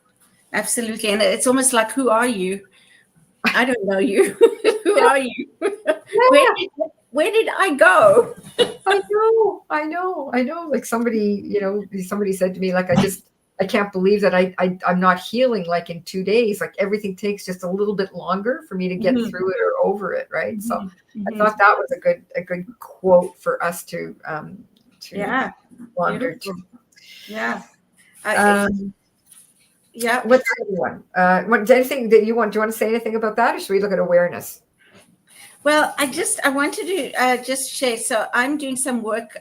Speaker 1: absolutely. And it's almost like, who are you? I don't know you. Who are you? Where did I go?
Speaker 5: I know. Like somebody said to me, like, I can't believe that I'm not healing like in 2 days. Like everything takes just a little bit longer for me to get through it or over it, right? So I thought that was a good quote for us to wander to.
Speaker 1: Yeah.
Speaker 5: What's the other one? Anything that you want? Do you want to say anything about that, or should we look at awareness?
Speaker 1: Well, I wanted to just share. So I'm doing some work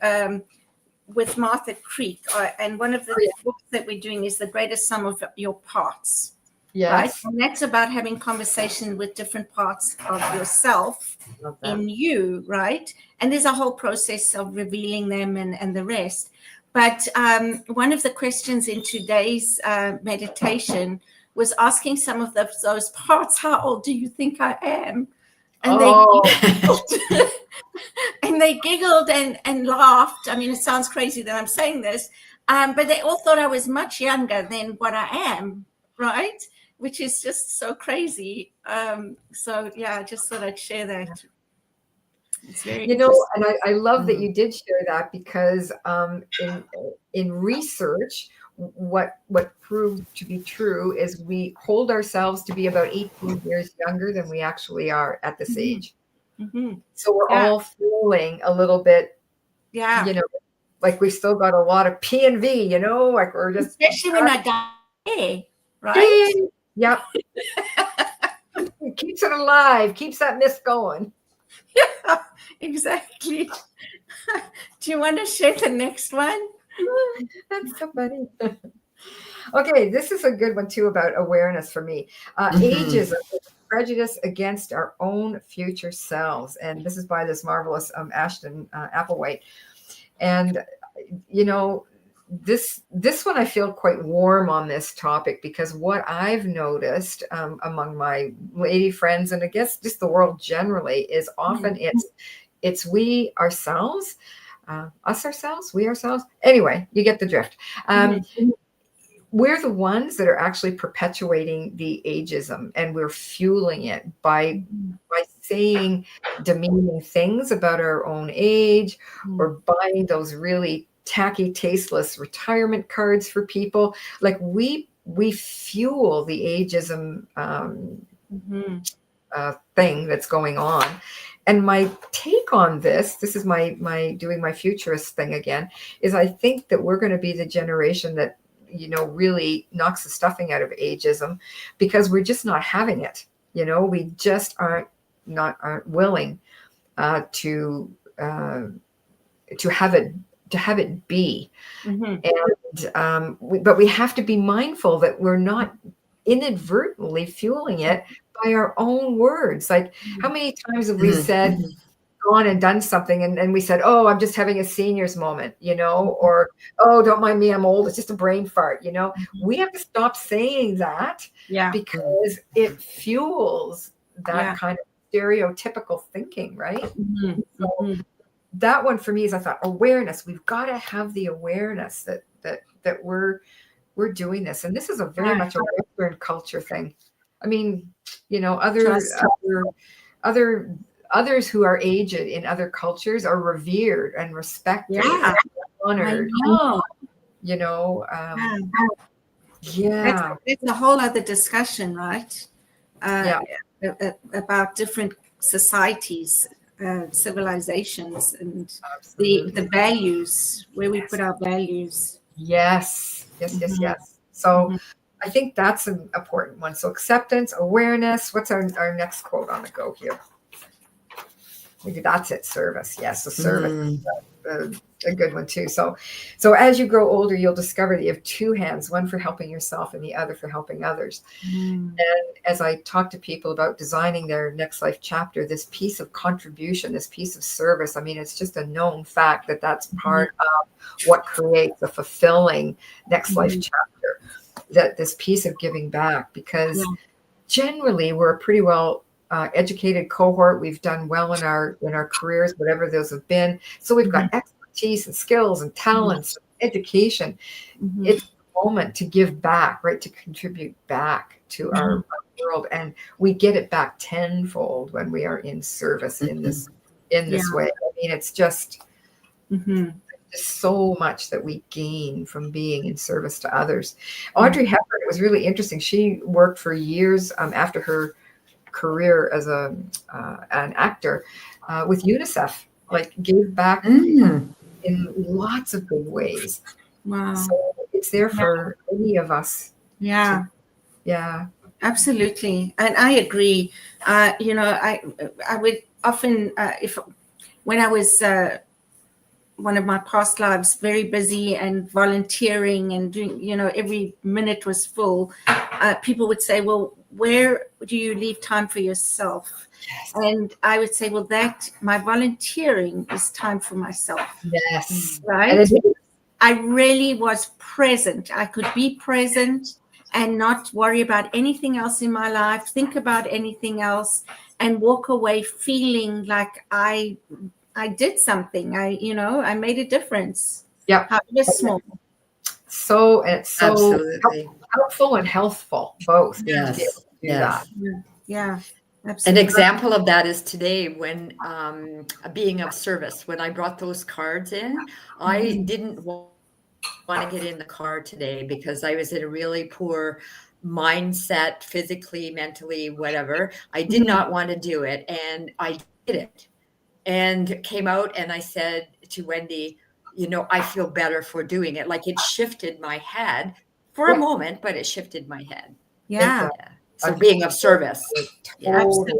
Speaker 1: with Martha Creek, and one of the books that we're doing is The Greatest Sum of Your Parts.
Speaker 5: Yes.
Speaker 1: Right? And that's about having conversation with different parts of yourself in you, right? And there's a whole process of revealing them and the rest. But one of the questions in today's meditation was asking some of those parts, how old do you think I am? And they giggled and laughed. I mean, it sounds crazy that I'm saying this, but they all thought I was much younger than what I am, right? Which is just so crazy. So yeah, I just thought I'd share that. It's very interesting.
Speaker 5: And I love that you did share that, because in research, what proved to be true is we hold ourselves to be about 18 years younger than we actually are at this age. So we're all feeling a little bit, you know, like we've still got a lot of P and V, you know, like we're just,
Speaker 1: especially when I die, right?
Speaker 5: Yep. It keeps it alive, keeps that mist going.
Speaker 1: Yeah, exactly. Do you want to share the next one?
Speaker 5: That's so funny. Okay, this is a good one too about awareness for me. Ageism is prejudice against our own future selves, and this is by this marvelous Ashton Applewhite. And you know, this one I feel quite warm on this topic, because what I've noticed among my lady friends, and I guess just the world generally, is often it's we ourselves, us ourselves, we ourselves. Anyway, you get the drift. We're the ones that are actually perpetuating the ageism, and we're fueling it by saying demeaning things about our own age, or buying those really tacky, tasteless retirement cards for people. Like we fuel the ageism thing that's going on. And my take on this is my doing my futurist thing again, is I think that we're going to be the generation that, you know, really knocks the stuffing out of ageism, because we're just not having it. You know, we just aren't willing to have it be. And but we have to be mindful that we're not inadvertently fueling it by our own words. Like, how many times have we said, gone and done something, and we said, oh, I'm just having a senior's moment, you know, or, oh, don't mind me, I'm old, it's just a brain fart, you know. We have to stop saying that, because it fuels that kind of stereotypical thinking, right? So that one for me is, I thought, awareness. We've got to have the awareness that we're doing this, and this is a very much a Western culture thing. I mean, you know, others who are aged in other cultures are revered and respected. honored.
Speaker 1: know.
Speaker 5: You know,
Speaker 1: Yeah. That's a whole other discussion, right? About different societies, civilizations, and the values, where we put our values.
Speaker 5: Yes. So I think that's an important one. So acceptance, awareness. What's our next quote on the go here? Maybe that's it. Service. Yes. So service. A good one too. So as you grow older, you'll discover that you have two hands, one for helping yourself and the other for helping others. And as I talk to people about designing their next life chapter, this piece of contribution, this piece of service, I mean, it's just a known fact that that's part of what creates a fulfilling next life chapter, that this piece of giving back, because generally we're a pretty well educated cohort. We've done well in our careers, whatever those have been. So we've got expertise and skills and talents, and education. It's a moment to give back, right? To contribute back to our world, and we get it back tenfold when we are in service in this way. I mean, it's just so much that we gain from being in service to others. Audrey Hepburn, it was really interesting. She worked for years after her career as an actor with UNICEF, like gave back in lots of big ways.
Speaker 1: Wow.
Speaker 5: So it's there for any of us.
Speaker 1: Yeah. Absolutely. And I agree. You know, I would often, when I was one of my past lives, very busy and volunteering and doing, you know, every minute was full, people would say, well, where do you leave time for yourself? And I would say, well, my volunteering is time for myself.
Speaker 5: Yes.
Speaker 1: Right? I really was present. I could be present and not worry about anything else in my life, think about anything else, and walk away feeling like I did something. I made a difference.
Speaker 5: Yeah.
Speaker 1: However small.
Speaker 5: So it's so
Speaker 2: absolutely
Speaker 5: helpful and healthful, both.
Speaker 2: Yes.
Speaker 5: That.
Speaker 1: Yeah.
Speaker 2: An example of that is today when being of service, when I brought those cards in, I didn't want to get in the car today because I was in a really poor mindset, physically, mentally, whatever. I did not want to do it. And I did it and came out and I said to Wendy, you know, I feel better for doing it. Like it shifted my head for a moment, but it shifted my head.
Speaker 1: Yeah.
Speaker 2: So being of service.
Speaker 1: Absolutely.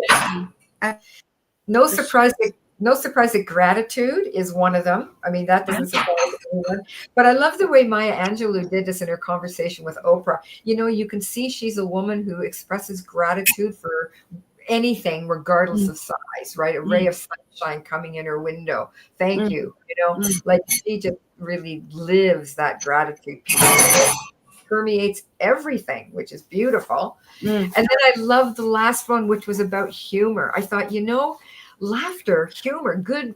Speaker 5: No surprise that gratitude is one of them. I mean, that doesn't surprise anyone. But I love the way Maya Angelou did this in her conversation with Oprah. You know, you can see she's a woman who expresses gratitude for anything, regardless of size, right? A ray of sunshine coming in her window. Thank you. You know, like she just really lives that gratitude piece. Permeates everything, which is beautiful. And then I love the last one, which was about humor. I thought, you know, laughter, humor, good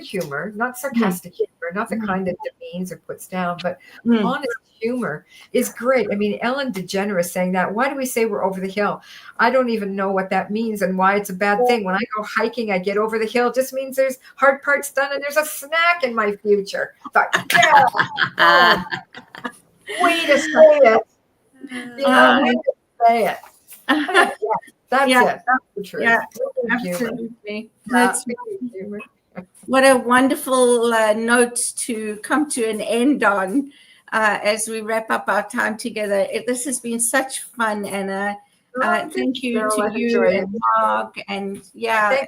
Speaker 5: humor, not sarcastic humor, not the kind that demeans or puts down, but honest humor is great. I mean, Ellen DeGeneres saying that, why do we say we're over the hill? I don't even know what that means and why it's a bad thing. When I go hiking, I get over the hill. It just means there's hard parts done and there's a snack in my future. I thought, way to say it. Way to say it. That's it. That's the truth.
Speaker 1: Yeah, absolutely. What a wonderful note to come to an end on as we wrap up our time together. This has been such fun, Anna. Thank you to you and Mark. And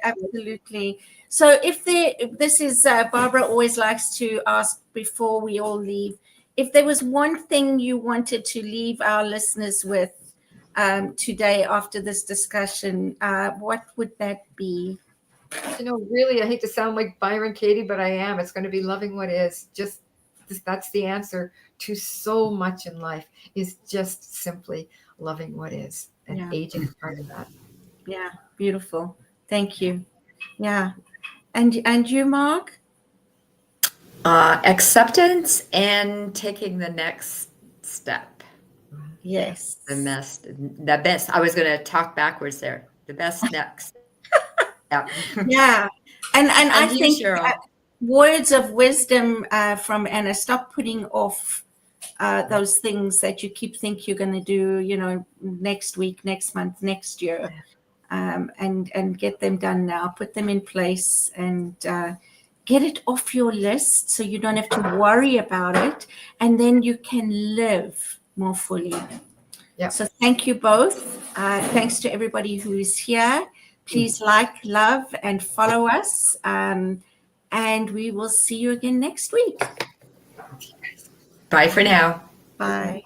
Speaker 1: absolutely. So this is Barbara always likes to ask before we all leave, if there was one thing you wanted to leave our listeners with today after this discussion, what would that be?
Speaker 5: You know, really, I hate to sound like Byron Katie, but I am. It's going to be loving what is. Just that's the answer to so much in life, is just simply loving what is, and aging is part of that.
Speaker 1: Yeah, beautiful. Thank you. Yeah, and you, Mark?
Speaker 2: Acceptance and taking the next step.
Speaker 1: Yes.
Speaker 2: The best. I was going to talk backwards there. The best next.
Speaker 1: Yeah. And I think,
Speaker 2: Cheryl.
Speaker 1: words of wisdom from Anna. Stop putting off those things that you think you're going to do, next week, next month, next year, and get them done now. Put them in place and get it off your list so you don't have to worry about it, and then you can live more fully.
Speaker 5: Yep.
Speaker 1: So thank you both. Thanks to everybody who is here. Please like, love, and follow us. And we will see you again next week.
Speaker 2: Bye for now.
Speaker 1: Bye.